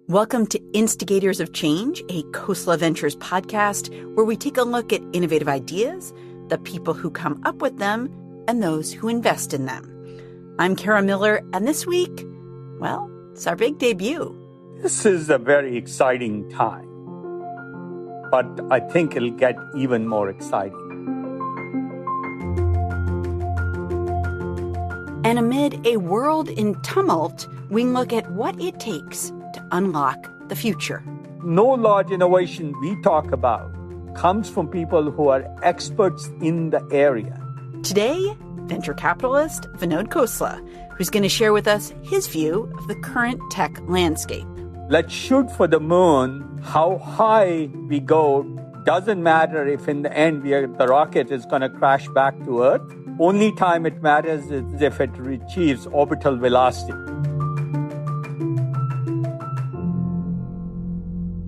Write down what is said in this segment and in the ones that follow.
Welcome to Instigators of Change, a Khosla Ventures podcast where we take a look at innovative ideas, the people who come up with them, and those who invest in them. I'm Kara Miller, and this week, well, it's our big debut. This is a very exciting time, but I think it'll get even more exciting. And amid a world in tumult, we look at what it takes to unlock the future. No large innovation we talk about comes from people who are experts in the area. Today, venture capitalist Vinod Khosla, who's going to share with us his view of the current tech landscape. Let's shoot for the moon. How high we go doesn't matter if in the end the rocket is going to crash back to Earth. Only time it matters is if it achieves orbital velocity.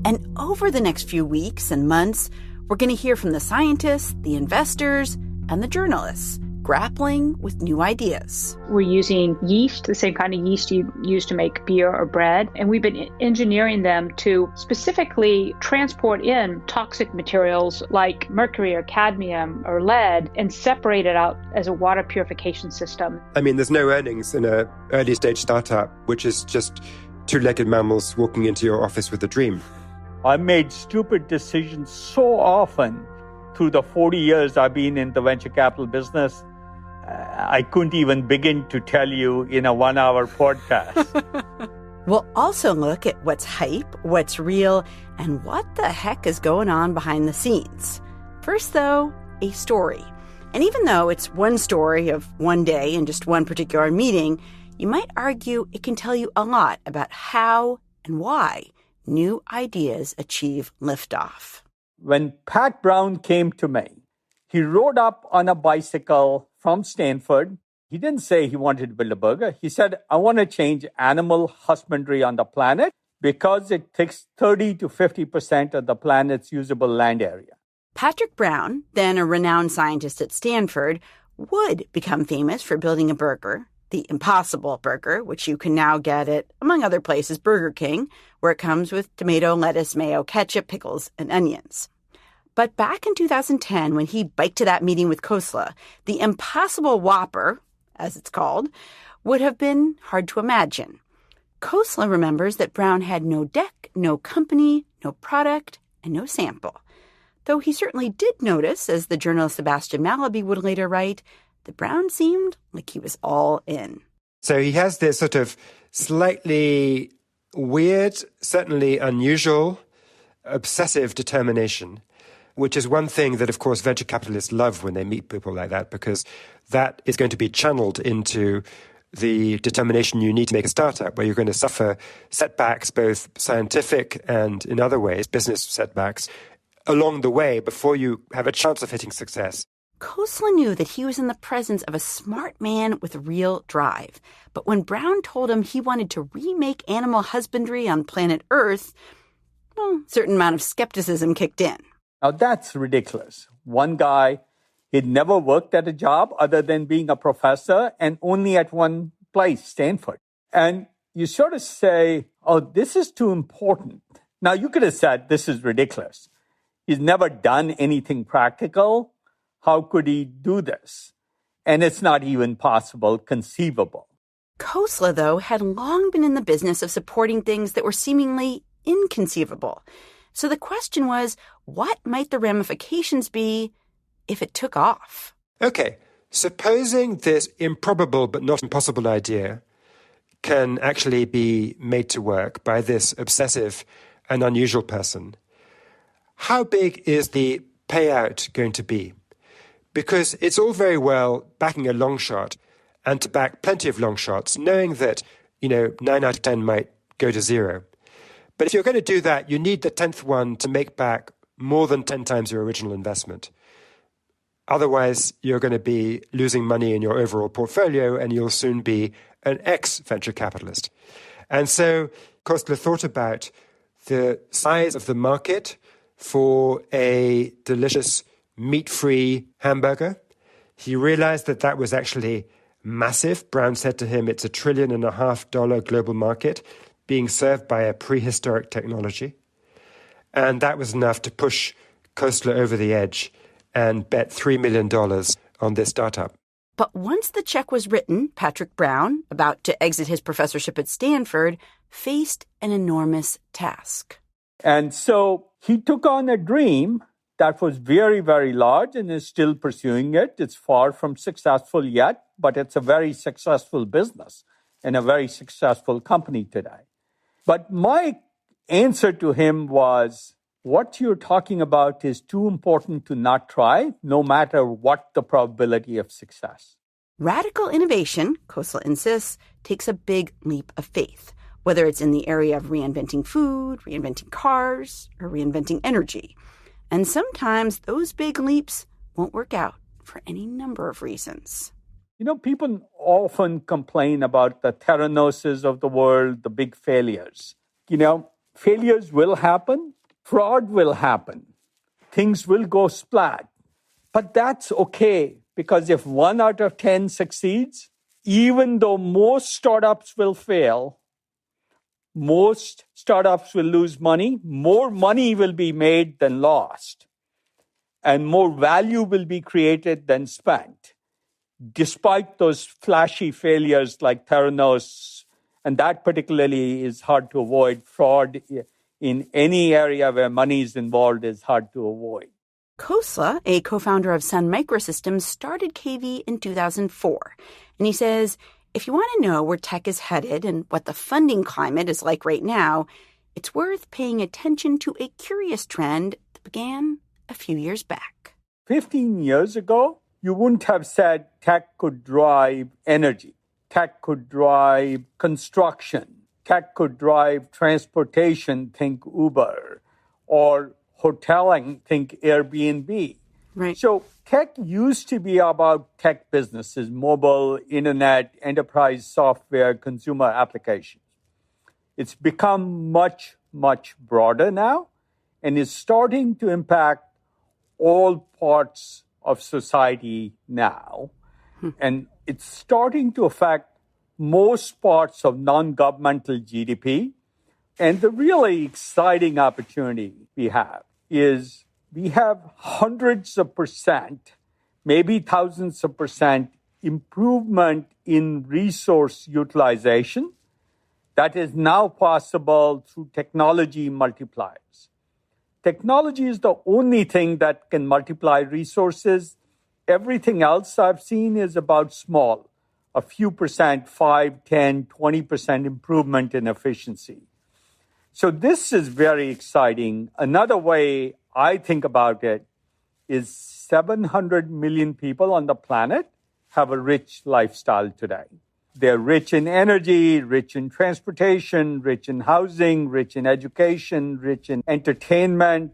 And over the next few weeks and months, we're going to hear from the scientists, the investors, and the journalists grappling with new ideas. We're using yeast, the same kind of yeast you use to make beer or bread, and we've been engineering them to specifically transport in toxic materials like mercury or cadmium or lead and separate it out as a water purification system. I mean, there's no earnings in an early stage startup, which is just two-legged mammals walking into your office with a dream. I made stupid decisions so often through the 40 years I've been in the venture capital business. I couldn't even begin to tell you in a 1-hour podcast. We'll also look at what's hype, what's real, and what the heck is going on behind the scenes. First, though, a story. And even though it's one story of one day in just one particular meeting, you might argue it can tell you a lot about how and why new ideas achieve liftoff. When Pat Brown came to me, he rode up on a bicycle from Stanford. He didn't say he wanted to build a burger. He said, I want to change animal husbandry on the planet because it takes 30 to 50% of the planet's usable land area. Patrick Brown, then a renowned scientist at Stanford, would become famous for building a burger, the Impossible Burger, which you can now get at, among other places, Burger King, where it comes with tomato, lettuce, mayo, ketchup, pickles, and onions. But back in 2010, when he biked to that meeting with Khosla, the Impossible Whopper, as it's called, would have been hard to imagine. Khosla remembers that Brown had no deck, no company, no product, and no sample. Though he certainly did notice, as the journalist Sebastian Mallaby would later write, that Brown seemed like he was all in. So he has this sort of slightly weird, certainly unusual, obsessive determination, which is one thing that, of course, venture capitalists love when they meet people like that, because that is going to be channeled into the determination you need to make a startup, where you're going to suffer setbacks, both scientific and in other ways, business setbacks, along the way before you have a chance of hitting success. Khosla knew that he was in the presence of a smart man with real drive. But when Brown told him he wanted to remake animal husbandry on planet Earth, well, a certain amount of skepticism kicked in. Now, that's ridiculous. One guy, he'd never worked at a job other than being a professor and only at one place, Stanford. And you sort of say, oh, this is too important. Now, you could have said, this is ridiculous. He's never done anything practical. How could he do this? And it's not even possible, conceivable. Khosla, though, had long been in the business of supporting things that were seemingly inconceivable. So the question was, what might the ramifications be if it took off? Okay, supposing this improbable but not impossible idea can actually be made to work by this obsessive and unusual person, how big is the payout going to be? Because it's all very well backing a long shot and to back plenty of long shots, knowing that, 9 out of 10 might go to zero. But if you're going to do that, you need the 10th one to make back more than 10 times your original investment. Otherwise, you're going to be losing money in your overall portfolio and you'll soon be an ex-venture capitalist. And so Khosla thought about the size of the market for a delicious meat-free hamburger. He realized that that was actually massive. Brown said to him, it's $1.5 trillion global market. being served by a prehistoric technology. And that was enough to push Khosla over the edge and bet $3 million on this startup. But once the check was written, Patrick Brown, about to exit his professorship at Stanford, faced an enormous task. And so he took on a dream that was very, very large and is still pursuing it. It's far from successful yet, but it's a very successful business and a very successful company today. But my answer to him was, what you're talking about is too important to not try, no matter what the probability of success. Radical innovation, Khosla insists, takes a big leap of faith, whether it's in the area of reinventing food, reinventing cars, or reinventing energy. And sometimes those big leaps won't work out for any number of reasons. You know, people often complain about the Theranoses of the world, the big failures. You know, failures will happen. Fraud will happen. Things will go splat. But that's okay, because if 1 out of 10 succeeds, even though most startups will fail, most startups will lose money, more money will be made than lost, and more value will be created than spent, despite those flashy failures like Theranos. And that particularly is hard to avoid. Fraud in any area where money is involved is hard to avoid. Khosla, a co-founder of Sun Microsystems, started KV in 2004. And he says, if you want to know where tech is headed and what the funding climate is like right now, it's worth paying attention to a curious trend that began a few years back. 15 years ago, you wouldn't have said tech could drive energy. Tech could drive construction. Tech could drive transportation, think Uber, or hoteling, think Airbnb. Right. So tech used to be about tech businesses, mobile, internet, enterprise software, consumer applications. It's become much, much broader now and is starting to impact all parts of society now. And it's starting to affect most parts of non-governmental GDP. And the really exciting opportunity we have is we have hundreds of percent, maybe thousands of percent improvement in resource utilization that is now possible through technology multipliers. Technology is the only thing that can multiply resources. Everything else I've seen is about small, a few percent, 5, 10, 20% improvement in efficiency. So this is very exciting. Another way I think about it is 700 million people on the planet have a rich lifestyle today. They're rich in energy, rich in transportation, rich in housing, rich in education, rich in entertainment,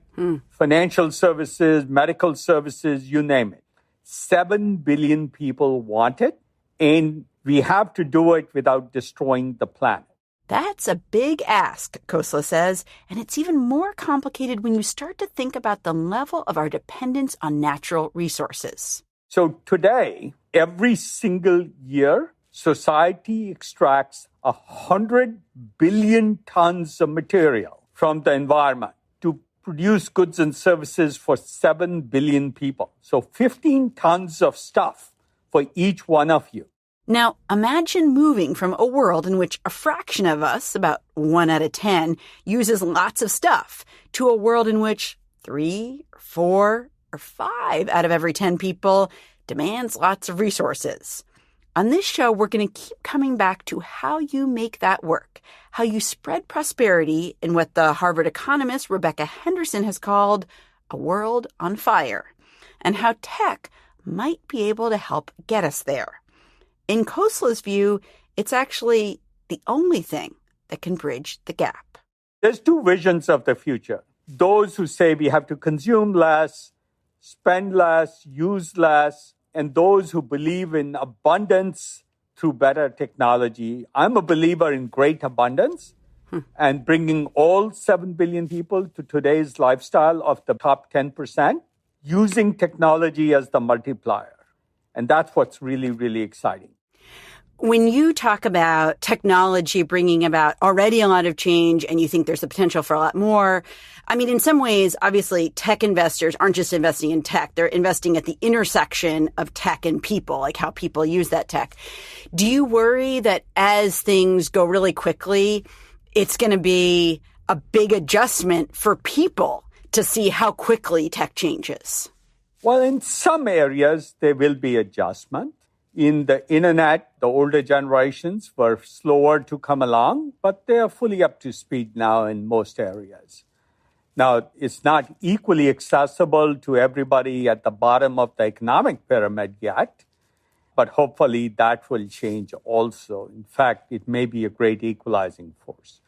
financial services, medical services, you name it. 7 billion people want it, and we have to do it without destroying the planet. That's a big ask, Khosla says, and it's even more complicated when you start to think about the level of our dependence on natural resources. So today, every single year, society extracts 100 billion tons of material from the environment to produce goods and services for 7 billion people. So 15 tons of stuff for each one of you. Now, imagine moving from a world in which a fraction of us, about 1 out of 10, uses lots of stuff, to a world in which 3, or 4, or 5 out of every 10 people demands lots of resources. On this show, we're going to keep coming back to how you make that work, how you spread prosperity in what the Harvard economist Rebecca Henderson has called a world on fire, and how tech might be able to help get us there. In Khosla's view, it's actually the only thing that can bridge the gap. There's 2 visions of the future. Those who say we have to consume less, spend less, use less, and those who believe in abundance through better technology. I'm a believer in great abundance and bringing all 7 billion people to today's lifestyle of the top 10%, using technology as the multiplier. And that's what's really, really exciting. When you talk about technology bringing about already a lot of change and you think there's the potential for a lot more, I mean, in some ways, obviously, tech investors aren't just investing in tech. They're investing at the intersection of tech and people, like how people use that tech. Do you worry that as things go really quickly, it's going to be a big adjustment for people to see how quickly tech changes? Well, in some areas, there will be adjustment. In the internet, the older generations were slower to come along, but they are fully up to speed now in most areas. Now, it's not equally accessible to everybody at the bottom of the economic pyramid yet, but hopefully that will change also. In fact, it may be a great equalizing force.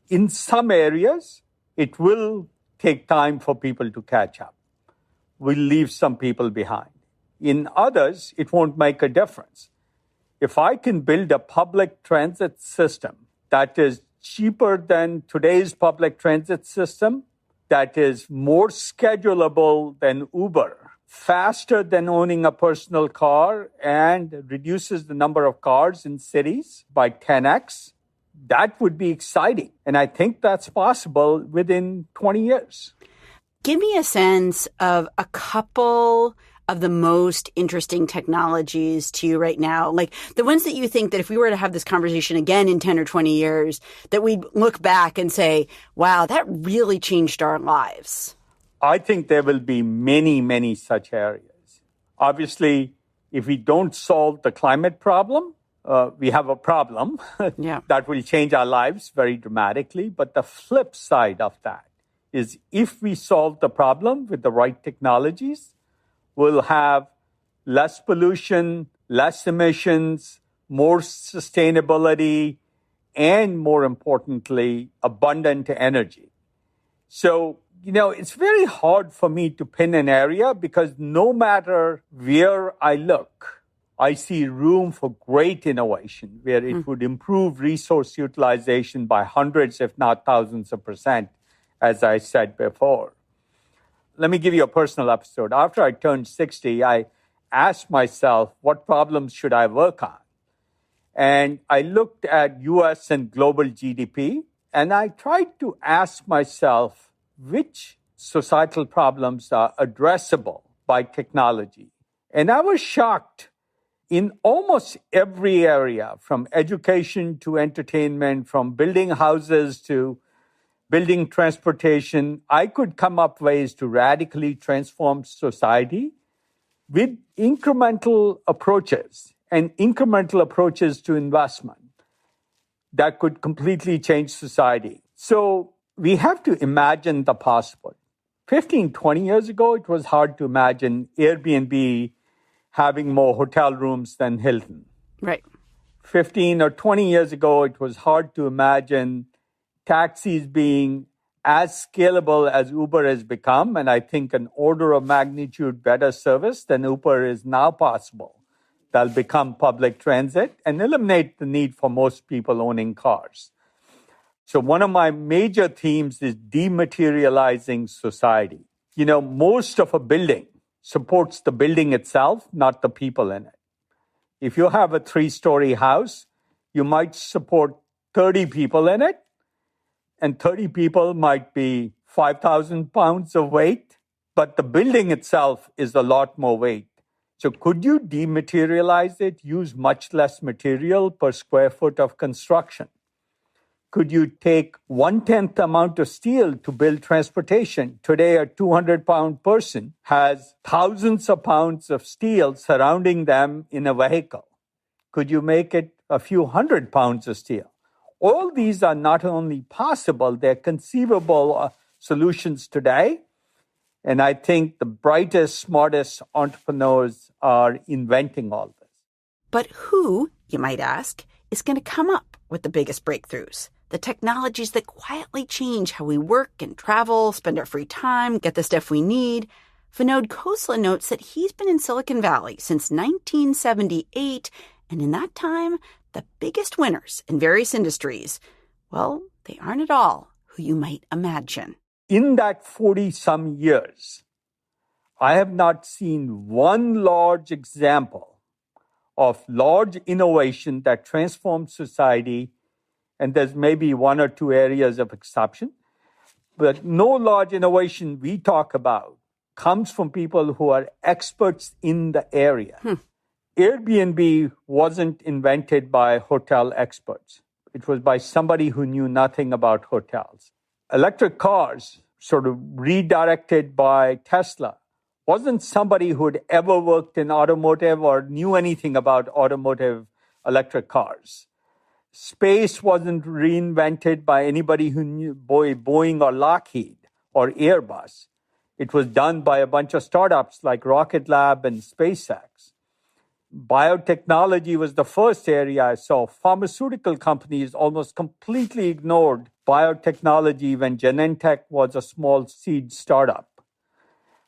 In some areas, it will take time for people to catch up. We'll leave some people behind. In others, it won't make a difference. If I can build a public transit system that is cheaper than today's public transit system, that is more schedulable than Uber, faster than owning a personal car, and reduces the number of cars in cities by 10x, that would be exciting. And I think that's possible within 20 years. Give me a sense of a couple of the most interesting technologies to you right now, like the ones that you think that if we were to have this conversation again in 10 or 20 years, that we'd look back and say, wow, that really changed our lives? I think there will be many, many such areas. Obviously, if we don't solve the climate problem, we have a problem that will change our lives very dramatically. But the flip side of that is if we solve the problem with the right technologies, we'll have less pollution, less emissions, more sustainability, and more importantly, abundant energy. So, it's very hard for me to pin an area because no matter where I look, I see room for great innovation where it would improve resource utilization by hundreds, if not thousands of %, as I said before. Let me give you a personal episode. After I turned 60, I asked myself, what problems should I work on? And I looked at US and global GDP, and I tried to ask myself, which societal problems are addressable by technology? And I was shocked. In almost every area, from education to entertainment, from building houses to building transportation, I could come up ways to radically transform society with incremental approaches and incremental approaches to investment that could completely change society. So we have to imagine the possible. 15, 20 years ago, it was hard to imagine Airbnb having more hotel rooms than Hilton. Right. 15 or 20 years ago, it was hard to imagine taxis being as scalable as Uber has become, and I think an order of magnitude better service than Uber is now possible. They'll become public transit and eliminate the need for most people owning cars. So one of my major themes is dematerializing society. Most of a building supports the building itself, not the people in it. If you have a 3-story house, you might support 30 people in it, and 30 people might be 5,000 pounds of weight, but the building itself is a lot more weight. So could you dematerialize it, use much less material per square foot of construction? Could you take 1/10 amount of steel to build transportation? Today, a 200-pound person has thousands of pounds of steel surrounding them in a vehicle. Could you make it a few hundred pounds of steel? All these are not only possible, they're conceivable solutions today. And I think the brightest, smartest entrepreneurs are inventing all this. But who, you might ask, is going to come up with the biggest breakthroughs? The technologies that quietly change how we work and travel, spend our free time, get the stuff we need. Vinod Khosla notes that he's been in Silicon Valley since 1978, and in that time, the biggest winners in various industries, well, they aren't at all who you might imagine. In that 40-some years, I have not seen one large example of large innovation that transformed society, and there's maybe one or two areas of exception, but no large innovation we talk about comes from people who are experts in the area. Airbnb wasn't invented by hotel experts. It was by somebody who knew nothing about hotels. Electric cars, sort of redirected by Tesla, wasn't somebody who had ever worked in automotive or knew anything about automotive electric cars. Space wasn't reinvented by anybody who knew Boeing or Lockheed or Airbus. It was done by a bunch of startups like Rocket Lab and SpaceX. Biotechnology was the first area I saw. Pharmaceutical companies almost completely ignored biotechnology when Genentech was a small seed startup.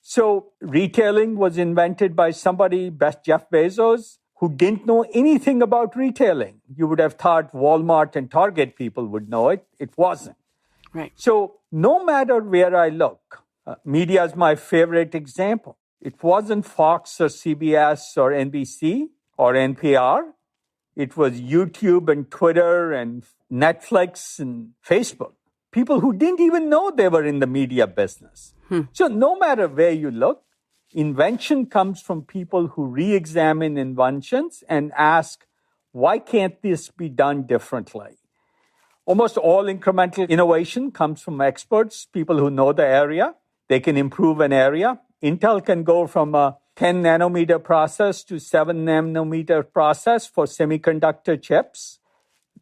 So retailing was invented by somebody, best Jeff Bezos, who didn't know anything about retailing. You would have thought Walmart and Target people would know it. It wasn't. Right. So no matter where I look, media is my favorite example. It wasn't Fox or CBS or NBC or NPR. It was YouTube and Twitter and Netflix and Facebook. People who didn't even know they were in the media business. So no matter where you look, invention comes from people who re-examine inventions and ask, why can't this be done differently? Almost all incremental innovation comes from experts, people who know the area. They can improve an area. Intel can go from a 10 nanometer process to 7 nanometer process for semiconductor chips.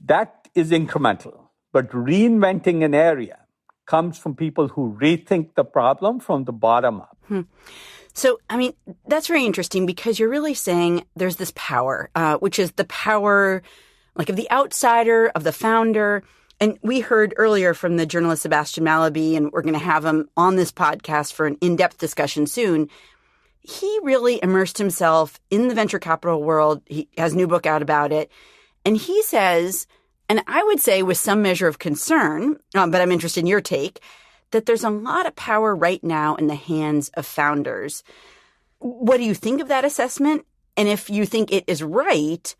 That is incremental. But reinventing an area comes from people who rethink the problem from the bottom up. So, I mean, that's very interesting because you're really saying there's this power, which is the power like of the outsider, of the founder. And we heard earlier from the journalist Sebastian Mallaby, and we're going to have him on this podcast for an in-depth discussion soon. He really immersed himself in the venture capital world. He has a new book out about it. And he says, and I would say with some measure of concern, but I'm interested in your take, that there's a lot of power right now in the hands of founders. What do you think of that assessment? And if you think it is right,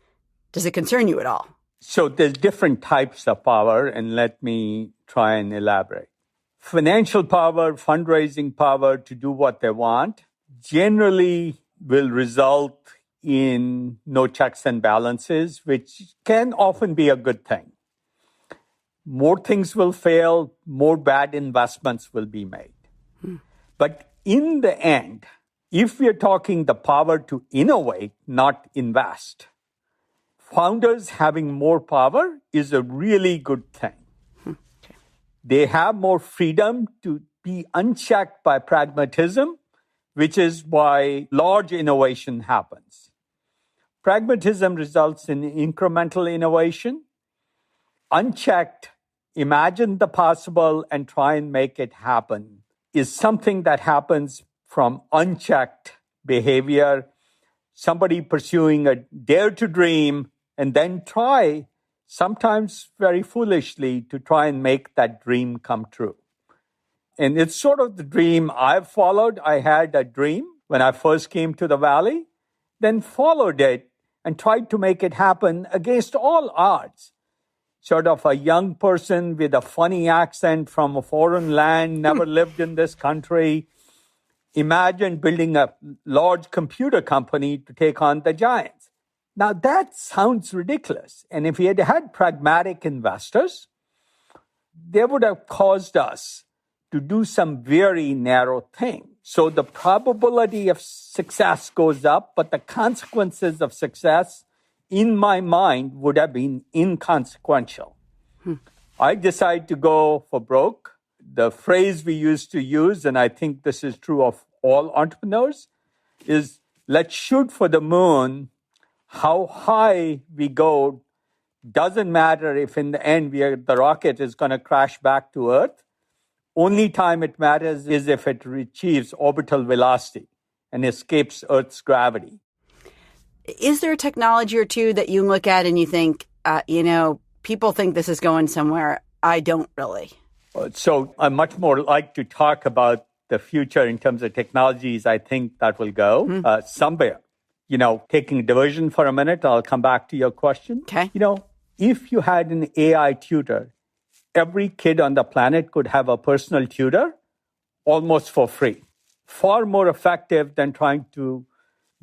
does it concern you at all? So there's different types of power, and let me try and elaborate. Financial power, fundraising power to do what they want generally will result in no checks and balances, which can often be a good thing. More things will fail, more bad investments will be made. But in the end, if we're talking the power to innovate, not invest, founders having more power is a really good thing. Okay. They have more freedom to be unchecked by pragmatism, which is why large innovation happens. Pragmatism results in incremental innovation. Unchecked, imagine the possible and try and make it happen is something that happens from unchecked behavior, somebody pursuing a dare to dream and then try, sometimes very foolishly, to try and make that dream come true. And it's sort of the dream I've followed. I had a dream when I first came to the Valley, then followed it and tried to make it happen against all odds. Sort of a young person with a funny accent from a foreign land, never lived in this country. Imagine building a large computer company to take on the giants. Now that sounds ridiculous. And if we had had pragmatic investors, they would have caused us to do some very narrow things. So the probability of success goes up, but the consequences of success, in my mind, would have been inconsequential. I decided to go for broke. The phrase we used to use, and I think this is true of all entrepreneurs, is let's shoot for the moon. How high we go doesn't matter if in the end the rocket is going to crash back to Earth. Only time it matters is if it achieves orbital velocity and escapes Earth's gravity. Is there a technology or two that you look at and you think, people think this is going somewhere? I don't really. So I much more like to talk about the future in terms of technologies I think that will go somewhere. taking diversion for a minute, I'll come back to your question. Okay. If you had an AI tutor, every kid on the planet could have a personal tutor almost for free. Far more effective than trying to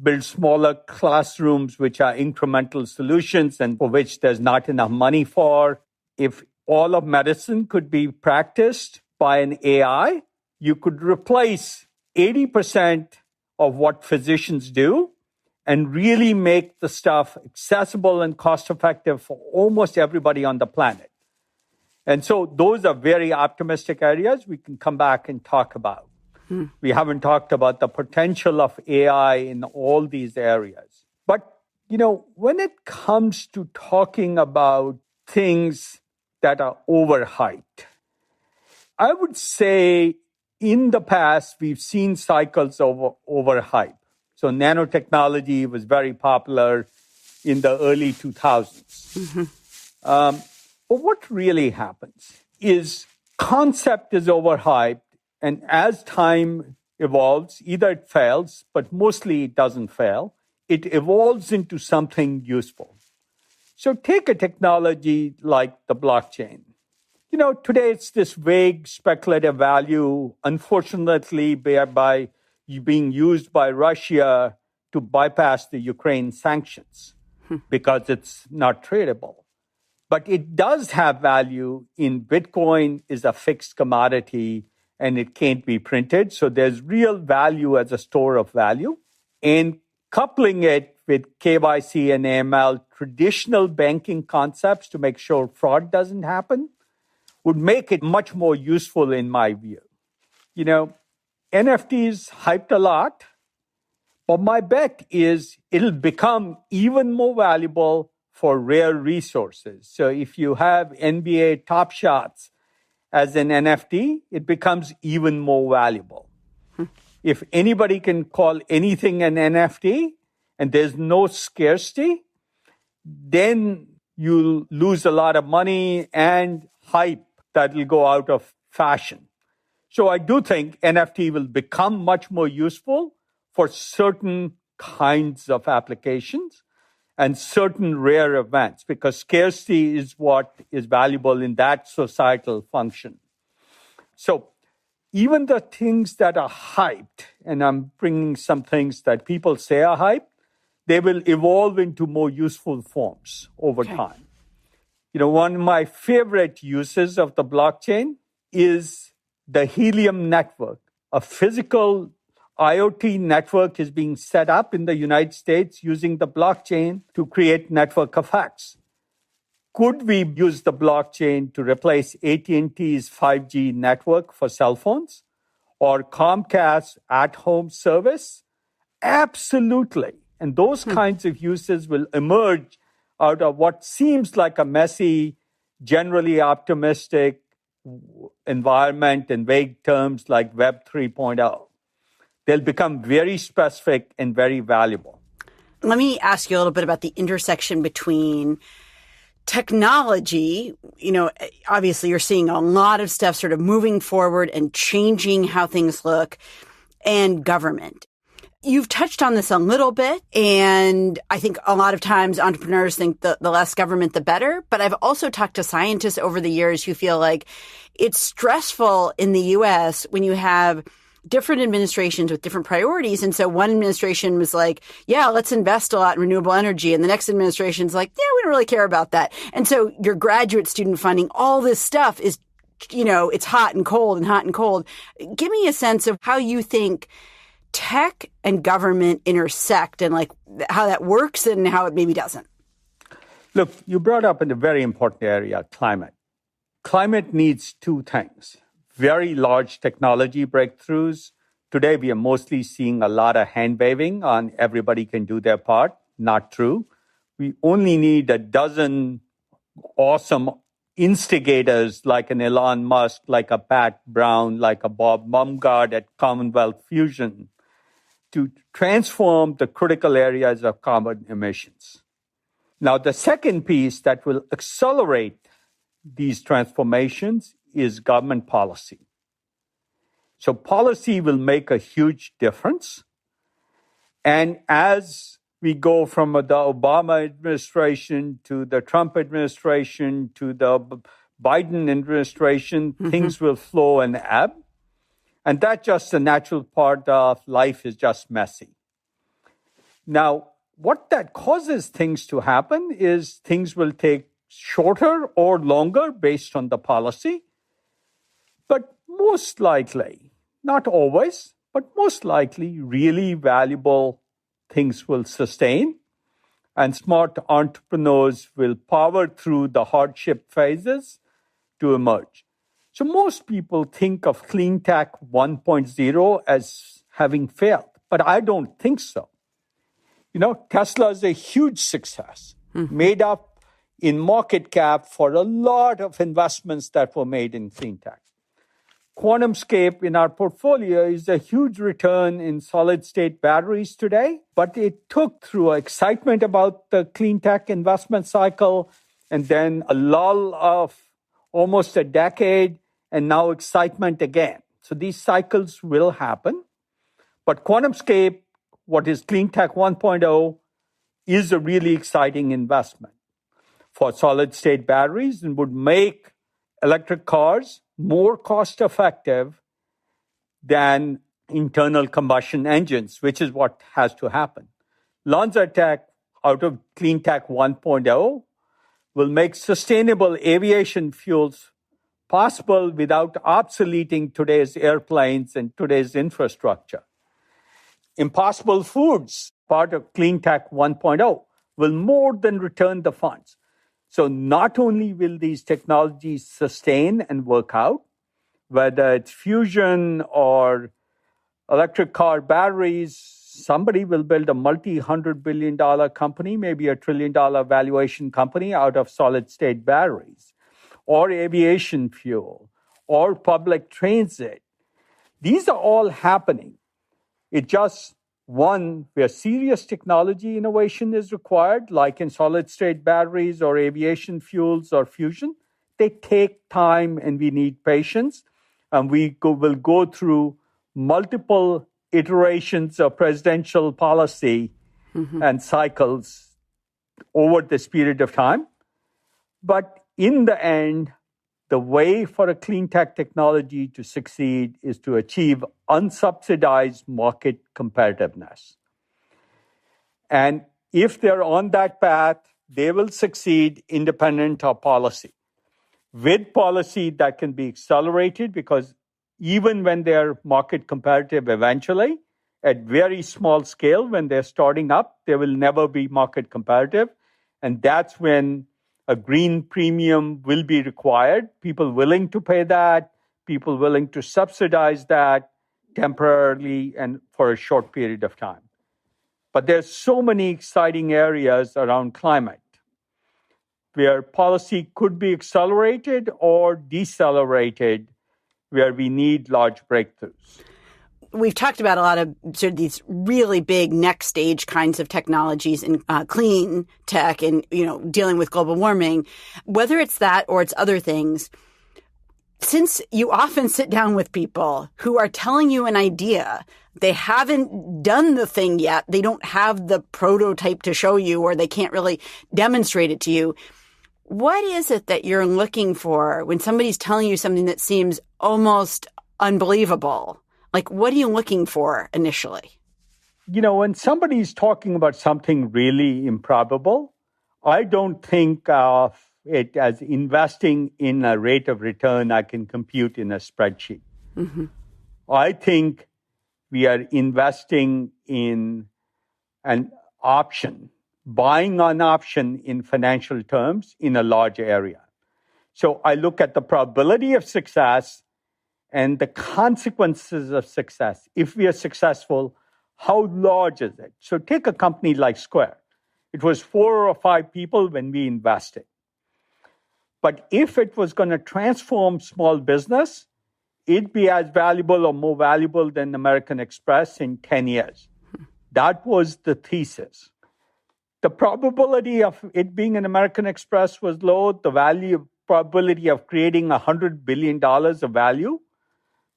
build smaller classrooms, which are incremental solutions and for which there's not enough money for. If all of medicine could be practiced by an AI, you could replace 80% of what physicians do and really make the stuff accessible and cost-effective for almost everybody on the planet. And so those are very optimistic areas we can come back and talk about. We haven't talked about the potential of AI in all these areas. But, when it comes to talking about things that are overhyped, I would say in the past, we've seen cycles of overhype. So nanotechnology was very popular in the early 2000s. But what really happens is concept is overhyped, and as time evolves, either it fails, but mostly it doesn't fail. It evolves into something useful. So take a technology like the blockchain. Today it's this vague speculative value, unfortunately, by being used by Russia to bypass the Ukraine sanctions because it's not tradable. But it does have value in Bitcoin is a fixed commodity and it can't be printed. So there's real value as a store of value. And coupling it with KYC and AML, traditional banking concepts to make sure fraud doesn't happen, would make it much more useful in my view. NFTs hyped a lot, but my bet is it'll become even more valuable for rare resources. So if you have NBA Top Shots as an NFT, it becomes even more valuable. If anybody can call anything an NFT and there's no scarcity, then you'll lose a lot of money and hype that will go out of fashion. So I do think NFT will become much more useful for certain kinds of applications and certain rare events, because scarcity is what is valuable in that societal function. So even the things that are hyped, and I'm bringing some things that people say are hyped, they will evolve into more useful forms over time. One of my favorite uses of the blockchain is the Helium network. A physical IoT network is being set up in the United States using the blockchain to create network effects. Could we use the blockchain to replace AT&T's 5G network for cell phones or Comcast's at-home service? Absolutely. And those kinds of uses will emerge out of what seems like a messy, generally optimistic environment in vague terms like Web 3.0. They'll become very specific and very valuable. Let me ask you a little bit about the intersection between technology. Obviously you're seeing a lot of stuff sort of moving forward and changing how things look, and government. You've touched on this a little bit, and I think a lot of times entrepreneurs think the less government, the better. But I've also talked to scientists over the years who feel like it's stressful in the U.S. when you have different administrations with different priorities. And so one administration was like, yeah, let's invest a lot in renewable energy. And the next administration's like, yeah, we don't really care about that. And so your graduate student funding, all this stuff is, it's hot and cold and hot and cold. Give me a sense of how you think tech and government intersect and like how that works and how it maybe doesn't. Look, you brought up in a very important area, climate. Climate needs two things. Very large technology breakthroughs. Today, we are mostly seeing a lot of hand waving on everybody can do their part. Not true. We only need a dozen awesome instigators like an Elon Musk, like a Pat Brown, like a Bob Mumgard at Commonwealth Fusion to transform the critical areas of carbon emissions. Now, the second piece that will accelerate these transformations is government policy. So policy will make a huge difference. And as we go from the Obama administration to the Trump administration to the Biden administration, things will flow and ebb. And that's just a natural part of life, is just messy. Now, what that causes things to happen is things will take shorter or longer based on the policy. But most likely, not always, but most likely, really valuable things will sustain. And smart entrepreneurs will power through the hardship phases to emerge. So most people think of clean tech 1.0 as having failed, but I don't think so. Tesla is a huge success, made up in market cap for a lot of investments that were made in clean tech. QuantumScape in our portfolio is a huge return in solid-state batteries today, but it took through excitement about the clean tech investment cycle and then a lull of almost a decade and now excitement again. So these cycles will happen. But QuantumScape, what is clean tech 1.0, is a really exciting investment for solid-state batteries and would make electric cars more cost-effective than internal combustion engines, which is what has to happen. LanzaTech, out of Clean Tech 1.0, will make sustainable aviation fuels possible without obsoleting today's airplanes and today's infrastructure. Impossible Foods, part of Clean Tech 1.0, will more than return the funds. So not only will these technologies sustain and work out, whether it's fusion or electric car batteries, somebody will build a multi-$100 billion company, maybe a $1 trillion valuation company out of solid-state batteries, or aviation fuel, or public transit. These are all happening. It just, one, where serious technology innovation is required, like in solid-state batteries or aviation fuels or fusion, they take time and we need patience. And will go through multiple iterations of presidential policy and cycles over this period of time. But in the end, the way for a clean tech technology to succeed is to achieve unsubsidized market competitiveness. And if they're on that path, they will succeed independent of policy. With policy that can be accelerated, because even when they're market competitive eventually, at very small scale, when they're starting up, they will never be market competitive. And that's when a green premium will be required. People willing to pay that, people willing to subsidize that temporarily and for a short period of time. But there's so many exciting areas around climate where policy could be accelerated or decelerated, where we need large breakthroughs. We've talked about a lot of sort of these really big next stage kinds of technologies in clean tech and, dealing with global warming. Whether it's that or it's other things, since you often sit down with people who are telling you an idea, they haven't done the thing yet, they don't have the prototype to show you, or they can't really demonstrate it to you. What is it that you're looking for when somebody's telling you something that seems almost unbelievable? Like, what are you looking for initially? When somebody's talking about something really improbable, I don't think of it as investing in a rate of return I can compute in a spreadsheet. I think we are investing in an option, buying an option in financial terms in a large area. So I look at the probability of success and the consequences of success. If we are successful, how large is it? So take a company like Square. It was 4 or 5 people when we invested. But if it was going to transform small business, it'd be as valuable or more valuable than American Express in 10 years. That was the thesis. The probability of it being an American Express was low. The probability of creating $100 billion of value,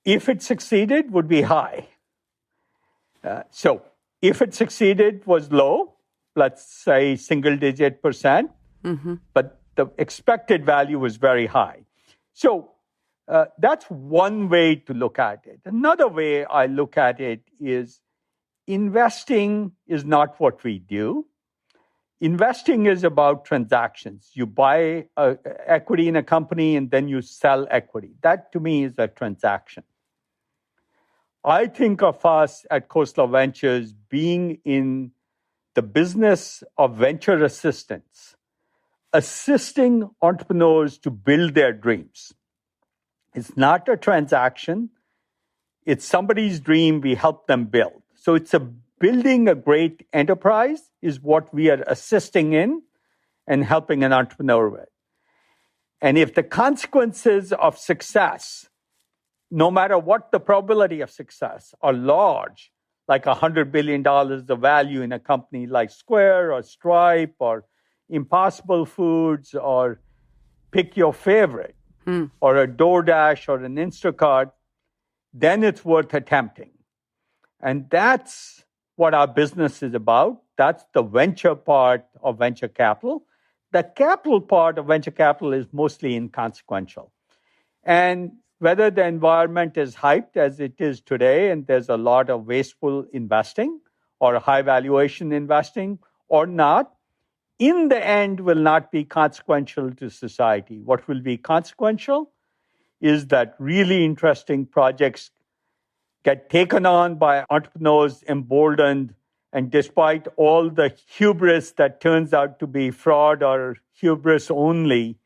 if it succeeded, would be high. So if it succeeded, was low. let's say, single-digit percent, but the expected value was very high. So that's one way to look at it. Another way I look at it is investing is not what we do. Investing is about transactions. You buy equity in a company and then you sell equity. That, to me, is a transaction. I think of us at Khosla Ventures being in the business of venture assistance, assisting entrepreneurs to build their dreams. It's not a transaction. It's somebody's dream. We help them build. So it's building a great enterprise is what we are assisting in and helping an entrepreneur with. And if the consequences of success, no matter what the probability of success, are large, like $100 billion of value in a company like Square or Stripe or Impossible Foods or pick your favorite, or a DoorDash or an Instacart, then it's worth attempting. And that's what our business is about. That's the venture part of venture capital. The capital part of venture capital is mostly inconsequential. And whether the environment is hyped as it is today, and there's a lot of wasteful investing or high valuation investing or not, in the end will not be consequential to society. What will be consequential is that really interesting projects get taken on by entrepreneurs, emboldened, and despite all the hubris that turns out to be fraud or hubris only,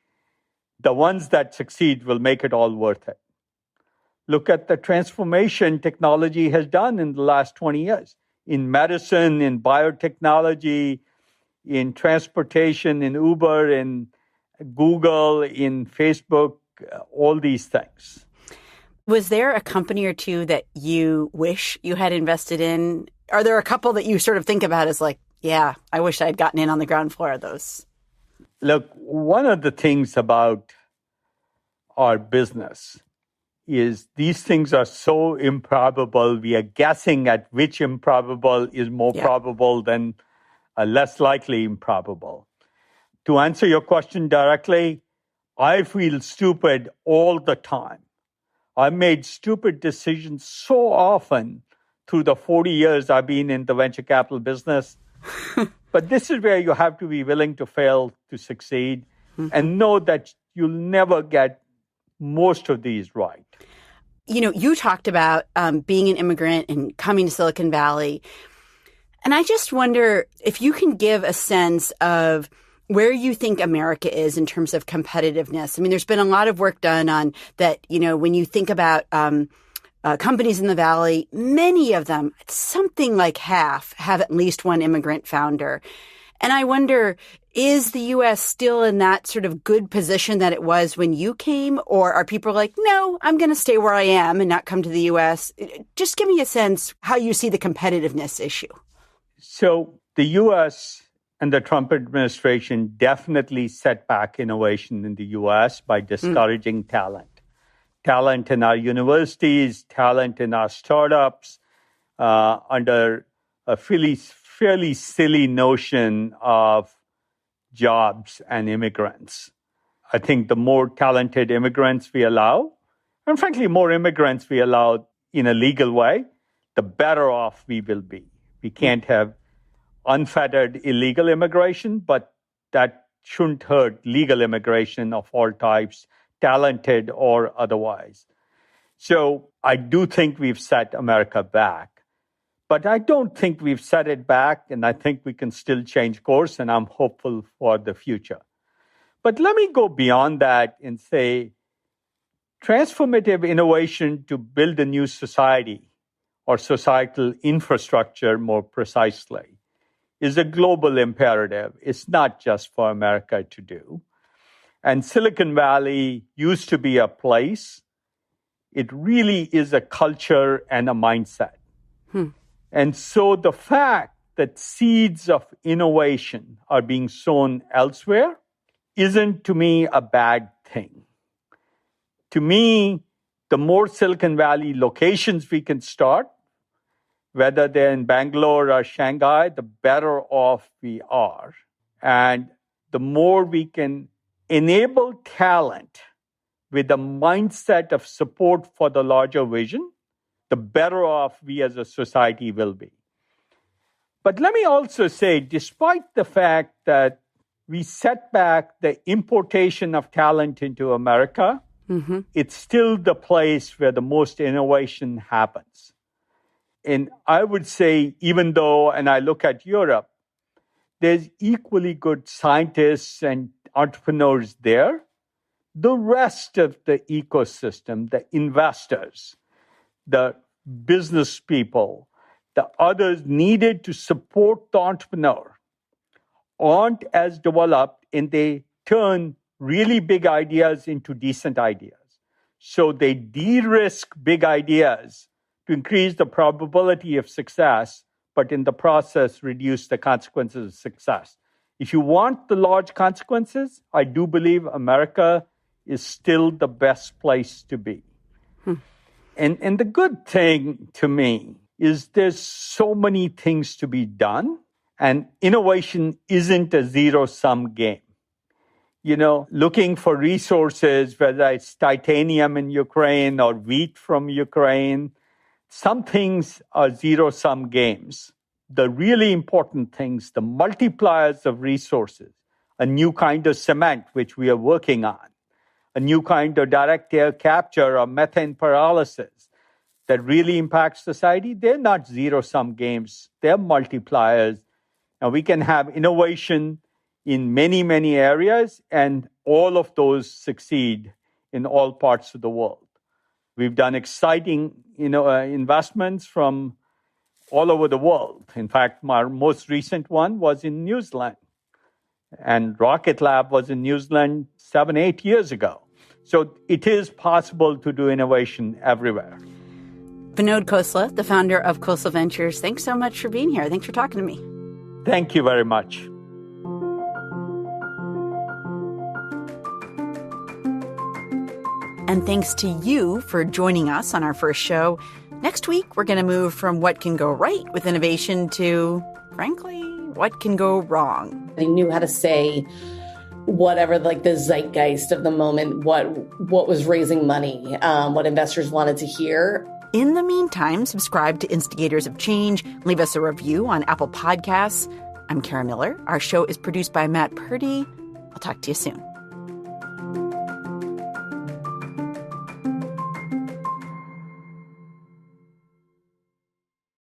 the ones that succeed will make it all worth it. Look at the transformation technology has done in the last 20 years. In medicine, in biotechnology, in transportation, in Uber, in Google, in Facebook, all these things. Was there a company or two that you wish you had invested in? Are there a couple that you sort of think about as like, yeah, I wish I'd gotten in on the ground floor of those? Look, one of the things about our business is these things are so improbable. We are guessing at which improbable is more probable than a less likely improbable. To answer your question directly, I feel stupid all the time. I made stupid decisions so often through the 40 years I've been in the venture capital business. But this is where you have to be willing to fail to succeed and know that you'll never get most of these right. You know, you talked about being an immigrant and coming to Silicon Valley. And I just wonder if you can give a sense of where you think America is in terms of competitiveness. I mean, there's been a lot of work done on that, you know, when you think about companies in the Valley, many of them, something like half, have at least one immigrant founder. And I wonder, is the U.S. still in that sort of good position that it was when you came? Or are people like, no, I'm going to stay where I am and not come to the U.S.? Just give me a sense how you see the competitiveness issue. So the U.S. and the Trump administration definitely set back innovation in the U.S. by discouraging talent. Talent in our universities, talent in our startups, under a fairly silly notion of jobs and immigrants. I think the more talented immigrants we allow, and frankly, more immigrants we allow in a legal way, the better off we will be. We can't have unfettered illegal immigration, but that shouldn't hurt legal immigration of all types, talented or otherwise. So I do think we've set America back, but I don't think we've set it back, and I think we can still change course, and I'm hopeful for the future. But let me go beyond that and say transformative innovation to build a new society or societal infrastructure more precisely is a global imperative. It's not just for America to do. And Silicon Valley used to be a place. It really is a culture and a mindset. And so the fact that seeds of innovation are being sown elsewhere isn't, to me, a bad thing. To me, the more Silicon Valley locations we can start, whether they're in Bangalore or Shanghai, the better off we are. And the more we can enable talent with a mindset of support for the larger vision, the better off we as a society will be. But let me also say, despite the fact that we set back the importation of talent into America, it's still the place where the most innovation happens. And I would say, even though, and I look at Europe, there's equally good scientists and entrepreneurs there. The rest of the ecosystem, the investors, the business people, the others needed to support the entrepreneur aren't as developed, and they turn really big ideas into decent ideas. So they de-risk big ideas to increase the probability of success, but in the process, reduce the consequences of success. If you want the large consequences, I do believe America is still the best place to be. And the good thing to me is there's so many things to be done, and innovation isn't a zero-sum game. You know, looking for resources, whether it's titanium in Ukraine or wheat from Ukraine, some things are zero-sum games. The really important things, the multipliers of resources, a new kind of cement, which we are working on, a new kind of direct air capture or methane pyrolysis that really impacts society, they're not zero-sum games. They're multipliers. And we can have innovation in many, many areas, and all of those succeed in all parts of the world. We've done exciting investments from all over the world. In fact, my most recent one was in New Zealand. And Rocket Lab was in New Zealand 7-8 years ago. So it is possible to do innovation everywhere. Vinod Khosla, the founder of Khosla Ventures, thanks so much for being here. Thanks for talking to me. Thank you very much. And thanks to you for joining us on our first show. Next week, we're going to move from what can go right with innovation to, frankly, what can go wrong. They knew how to say whatever, like the zeitgeist of the moment, what was raising money, what investors wanted to hear. In the meantime, subscribe to Instigators of Change. Leave us a review on Apple Podcasts. I'm Kara Miller. Our show is produced by Matt Purdy. I'll talk to you soon.